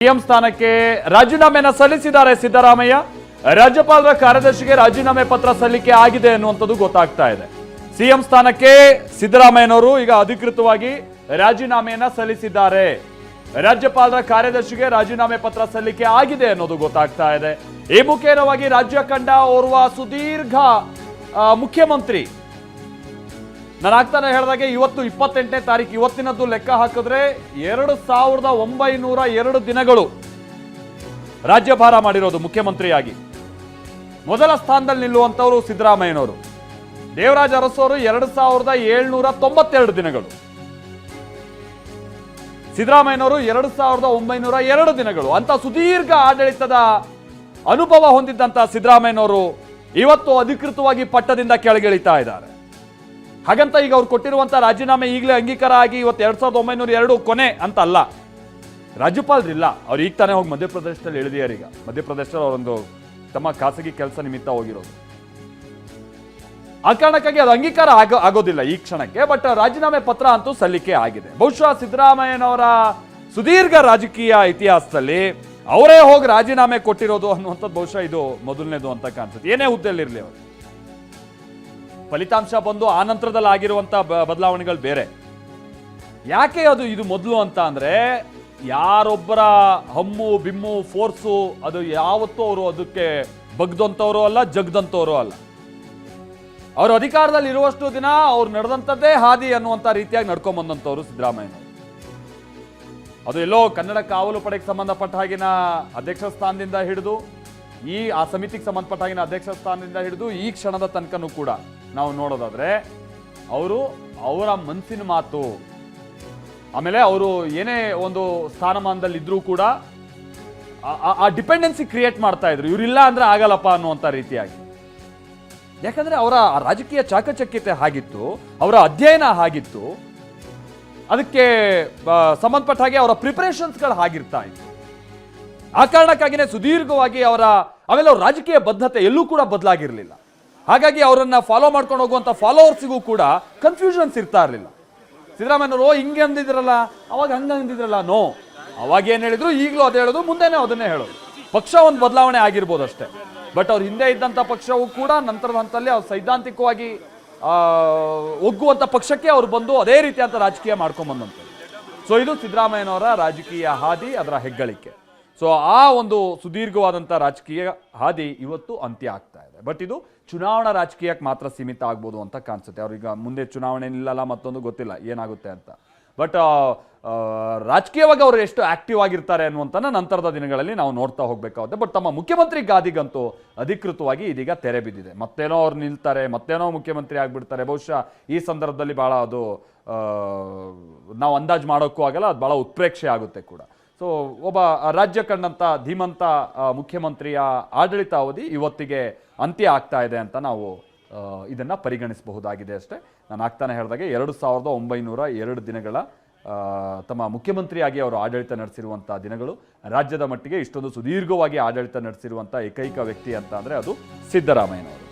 CM ಸ್ಥಾನಕ್ಕೆ ರಾಜೀನಾಮೆಯನ್ನು ಸಲ್ಲಿಸಿದ್ದಾರೆ ಸಿದ್ದರಾಮಯ್ಯ. ರಾಜ್ಯಪಾಲರ ಕಾರ್ಯದರ್ಶಿಗೆ ರಾಜೀನಾಮೆ ಪತ್ರ ಸಲ್ಲಿಕೆ ಆಗಿದೆ ಅನ್ನುವಂಥದ್ದು ಗೊತ್ತಾಗ್ತಾ ಇದೆ. ಸಿಎಂ ಸ್ಥಾನಕ್ಕೆ ಸಿದ್ದರಾಮಯ್ಯನವರು ಈಗ ಅಧಿಕೃತವಾಗಿ ರಾಜೀನಾಮೆಯನ್ನ ಸಲ್ಲಿಸಿದ್ದಾರೆ. ರಾಜ್ಯಪಾಲರ ಕಾರ್ಯದರ್ಶಿಗೆ ರಾಜೀನಾಮೆ ಪತ್ರ ಸಲ್ಲಿಕೆ ಆಗಿದೆ ಅನ್ನೋದು ಗೊತ್ತಾಗ್ತಾ ಇದೆ. ಈ ಮುಖೇನವಾಗಿ ರಾಜ್ಯ ಕಂಡ ಓರ್ವ ಸುದೀರ್ಘ ಮುಖ್ಯಮಂತ್ರಿ, ನಾನು ಆಗ್ತಾನೆ ಹೇಳಿದಾಗೆ ಇವತ್ತು 28ನೇ ತಾರೀಕು, ಇವತ್ತಿನದ್ದು ಲೆಕ್ಕ ಹಾಕಿದ್ರೆ 2902 ದಿನಗಳು ರಾಜ್ಯಭಾರ ಮಾಡಿರೋದು ಮುಖ್ಯಮಂತ್ರಿಯಾಗಿ. ಮೊದಲ ಸ್ಥಾನದಲ್ಲಿ ನಿಲ್ಲುವಂತವರು ಸಿದ್ದರಾಮಯ್ಯನವರು. ದೇವರಾಜ ಅರಸು 2792 ದಿನಗಳು, ಸಿದ್ದರಾಮಯ್ಯನವರು 2902 ದಿನಗಳು. ಅಂತ ಸುದೀರ್ಘ ಆಡಳಿತದ ಅನುಭವ ಹೊಂದಿದ್ದಂತ ಸಿದ್ದರಾಮಯ್ಯನವರು ಇವತ್ತು ಅಧಿಕೃತವಾಗಿ ಪಟ್ಟದಿಂದ ಕೆಳಗಿಳಿತಾ ಇದ್ದಾರೆ. ಹಾಗಂತ ಈಗ ಅವ್ರು ಕೊಟ್ಟಿರುವಂತ ರಾಜೀನಾಮೆ ಈಗಲೇ ಅಂಗೀಕಾರ ಆಗಿ ಇವತ್ತು 2902 ಕೊನೆ ಅಂತ ಅಲ್ಲ. ರಾಜ್ಯಪಾಲರಿಲ್ಲ, ಅವ್ರು ಈಗ ತಾನೇ ಹೋಗಿ ಮಧ್ಯಪ್ರದೇಶದಲ್ಲಿ ಇಳಿದಿದ್ದಾರೆ. ಈಗ ಮಧ್ಯಪ್ರದೇಶದಲ್ಲಿ ಅವರೊಂದು ತಮ್ಮ ಖಾಸಗಿ ಕೆಲಸ ನಿಮಿತ್ತ ಹೋಗಿರೋದು. ಆ ಕಾರಣಕ್ಕಾಗಿ ಅದು ಅಂಗೀಕಾರ ಆಗೋದಿಲ್ಲ ಈ ಕ್ಷಣಕ್ಕೆ. ಬಟ್ ರಾಜೀನಾಮೆ ಪತ್ರ ಅಂತೂ ಸಲ್ಲಿಕೆ ಆಗಿದೆ. ಬಹುಶಃ ಸಿದ್ದರಾಮಯ್ಯನವರ ಸುದೀರ್ಘ ರಾಜಕೀಯ ಇತಿಹಾಸದಲ್ಲಿ ಅವರೇ ಹೋಗಿ ರಾಜೀನಾಮೆ ಕೊಟ್ಟಿರೋದು ಅನ್ನುವಂಥದ್ದು ಬಹುಶಃ ಇದು ಮೊದಲನೇದು ಅಂತ ಕಾಣಿಸುತ್ತೆ. ಏನೇ ಹುದ್ದೆಯಲ್ಲಿರಲಿ ಅವರು, ಫಲಿತಾಂಶ ಬಂದು ಆ ನಂತರದಲ್ಲಿ ಆಗಿರುವಂತ ಬದಲಾವಣೆಗಳು ಬೇರೆ. ಯಾಕೆ ಇದು ಮೊದಲು ಅಂತ ಅಂದ್ರೆ, ಯಾರೊಬ್ಬರ ಹಮ್ಮು ಬಿಮ್ಮು ಫೋರ್ಸು ಅದು ಯಾವತ್ತೂ ಅವರು ಅದಕ್ಕೆ ಬಗ್ದಂಥವರು ಅಲ್ಲ, ಜಗ್ದಂಥವರು ಅಲ್ಲ. ಅವರು ಅಧಿಕಾರದಲ್ಲಿ ಇರುವಷ್ಟು ದಿನ ಅವ್ರು ನಡೆದಂಥದ್ದೇ ಹಾದಿ ಅನ್ನುವಂಥ ರೀತಿಯಾಗಿ ನಡ್ಕೊಂಡ್ ಬಂದಂಥವ್ರು ಸಿದ್ದರಾಮಯ್ಯನವರು. ಅದು ಎಲ್ಲೋ ಕನ್ನಡ ಕಾವಲು ಪಡೆಗೆ ಸಂಬಂಧಪಟ್ಟ ಹಾಗಿನ ಅಧ್ಯಕ್ಷ ಸ್ಥಾನದಿಂದ ಹಿಡಿದು ಆ ಸಮಿತಿಗೆ ಸಂಬಂಧಪಟ್ಟ ಹಾಗಿನ ಅಧ್ಯಕ್ಷ ಸ್ಥಾನದಿಂದ ಹಿಡಿದು ಈ ಕ್ಷಣದ ತನಕನೂ ಕೂಡ ನಾವು ನೋಡೋದಾದ್ರೆ ಅವರ ಮನಸ್ಸಿನ ಮಾತು, ಆಮೇಲೆ ಅವರು ಏನೇ ಒಂದು ಸ್ಥಾನಮಾನದಲ್ಲಿ ಇದ್ರೂ ಕೂಡ ಆ ಡಿಪೆಂಡೆನ್ಸಿ ಕ್ರಿಯೇಟ್ ಮಾಡ್ತಾ ಇದ್ರು. ಇವರಿಲ್ಲ ಅಂದ್ರೆ ಆಗಲ್ಲಪ್ಪ ಅನ್ನುವಂಥ ರೀತಿಯಾಗಿ. ಯಾಕಂದ್ರೆ ಅವರ ರಾಜಕೀಯ ಚಾಕಚಕ್ಯತೆ ಹಾಗಿತ್ತು, ಅವರ ಅಧ್ಯಯನ ಹಾಗಿತ್ತು, ಅದಕ್ಕೆ ಸಂಬಂಧಪಟ್ಟ ಹಾಗೆ ಅವರ ಪ್ರಿಪರೇಷನ್ಸ್ಗಳು ಹಾಗಿರ್ತಾ ಇತ್ತು. ಆ ಕಾರಣಕ್ಕಾಗಿನೇ ಸುದೀರ್ಘವಾಗಿ ಆಮೇಲೆ ಅವ್ರ ರಾಜಕೀಯ ಬದ್ಧತೆ ಎಲ್ಲೂ ಕೂಡ ಬದಲಾಗಿರ್ಲಿಲ್ಲ. ಹಾಗಾಗಿ ಅವರನ್ನ ಫಾಲೋ ಮಾಡ್ಕೊಂಡು ಹೋಗುವಂತ ಫಾಲೋವರ್ಸಿಗೂ ಕೂಡ ಕನ್ಫ್ಯೂಷನ್ಸ್ ಇರ್ತಾ ಇರಲಿಲ್ಲ. ಸಿದ್ದರಾಮಯ್ಯನವರು ಹಿಂಗೆ ಅಂದಿದ್ರಲ್ಲ, ಅವಾಗ ಹಂಗ ಅಂದಿದ್ರಲ್ಲ, ನೋ, ಅವಾಗ ಏನ್ ಹೇಳಿದ್ರು ಈಗಲೂ ಅದೇ ಹೇಳೋದು, ಮುಂದೆನೇ ಅದನ್ನೇ ಹೇಳೋದು. ಪಕ್ಷ ಒಂದು ಬದಲಾವಣೆ ಆಗಿರ್ಬೋದು ಅಷ್ಟೇ. ಬಟ್ ಅವ್ರ ಹಿಂದೆ ಇದ್ದಂಥ ಪಕ್ಷವು ಕೂಡ ನಂತರದ ಹಂತದಲ್ಲಿ ಅವ್ರು ಸೈದ್ಧಾಂತಿಕವಾಗಿ ಒಗ್ಗುವಂಥ ಪಕ್ಷಕ್ಕೆ ಅವ್ರು ಬಂದು ಅದೇ ರೀತಿಯಾದ ರಾಜಕೀಯ ಮಾಡ್ಕೊಂಡ್ ಬಂದಂಥದ್ದು. ಸೊ ಇದು ಸಿದ್ದರಾಮಯ್ಯನವರ ರಾಜಕೀಯ ಹಾದಿ, ಅದರ ಹೆಗ್ಗಳಿಕೆ. ಸೊ ಆ ಒಂದು ಸುದೀರ್ಘವಾದಂಥ ರಾಜಕೀಯ ಹಾದಿ ಇವತ್ತು ಅಂತ್ಯ ಆಗ್ತಾ ಇದೆ. ಬಟ್ ಇದು ಚುನಾವಣಾ ರಾಜಕೀಯಕ್ಕೆ ಮಾತ್ರ ಸೀಮಿತ ಆಗ್ಬೋದು ಅಂತ ಕಾಣಿಸುತ್ತೆ. ಅವ್ರೀಗ ಮುಂದೆ ಚುನಾವಣೆ ನಿಲ್ಲಲ್ಲ, ಮತ್ತೊಂದು ಗೊತ್ತಿಲ್ಲ ಏನಾಗುತ್ತೆ ಅಂತ. ಬಟ್ ರಾಜಕೀಯವಾಗಿ ಅವರು ಎಷ್ಟು ಆಕ್ಟಿವ್ ಆಗಿರ್ತಾರೆ ಅನ್ನುವಂಥ ನಂತರದ ದಿನಗಳಲ್ಲಿ ನಾವು ನೋಡ್ತಾ ಹೋಗ್ಬೇಕಾಗುತ್ತೆ. ಬಟ್ ತಮ್ಮ ಮುಖ್ಯಮಂತ್ರಿ ಗಾದಿಗಂತೂ ಅಧಿಕೃತವಾಗಿ ಇದೀಗ ತೆರೆ ಬಿದ್ದಿದೆ. ಮತ್ತೇನೋ ಅವ್ರು ನಿಲ್ತಾರೆ, ಮತ್ತೇನೋ ಮುಖ್ಯಮಂತ್ರಿ ಆಗಿಬಿಡ್ತಾರೆ. ಬಹುಶಃ ಈ ಸಂದರ್ಭದಲ್ಲಿ ಭಾಳ ಅದು ನಾವು ಅಂದಾಜು ಮಾಡೋಕ್ಕೂ ಆಗಲ್ಲ, ಅದು ಭಾಳ ಉತ್ಪ್ರೇಕ್ಷೆ ಆಗುತ್ತೆ ಕೂಡ. ಸೊ ಒಬ್ಬ ರಾಜ್ಯ ಕಂಡಂಥ ಧೀಮಂತ ಮುಖ್ಯಮಂತ್ರಿಯ ಆಡಳಿತಾವಧಿ ಇವತ್ತಿಗೆ ಅಂತ್ಯ ಆಗ್ತಾ ಇದೆ ಅಂತ ನಾವು ಇದನ್ನು ಪರಿಗಣಿಸಬಹುದಾಗಿದೆ ಅಷ್ಟೇ. ನಾನು ಆಗ್ತಾನೆ ಹೇಳಿದಾಗೆ 2902 ದಿನಗಳ ತಮ್ಮ ಮುಖ್ಯಮಂತ್ರಿಯಾಗಿ ಅವರು ಆಡಳಿತ ನಡೆಸಿರುವಂಥ ದಿನಗಳು. ರಾಜ್ಯದ ಮಟ್ಟಿಗೆ ಇಷ್ಟೊಂದು ಸುದೀರ್ಘವಾಗಿ ಆಡಳಿತ ನಡೆಸಿರುವಂಥ ಏಕೈಕ ವ್ಯಕ್ತಿ ಅಂತ ಅಂದರೆ ಅದು ಸಿದ್ದರಾಮಯ್ಯನವರು.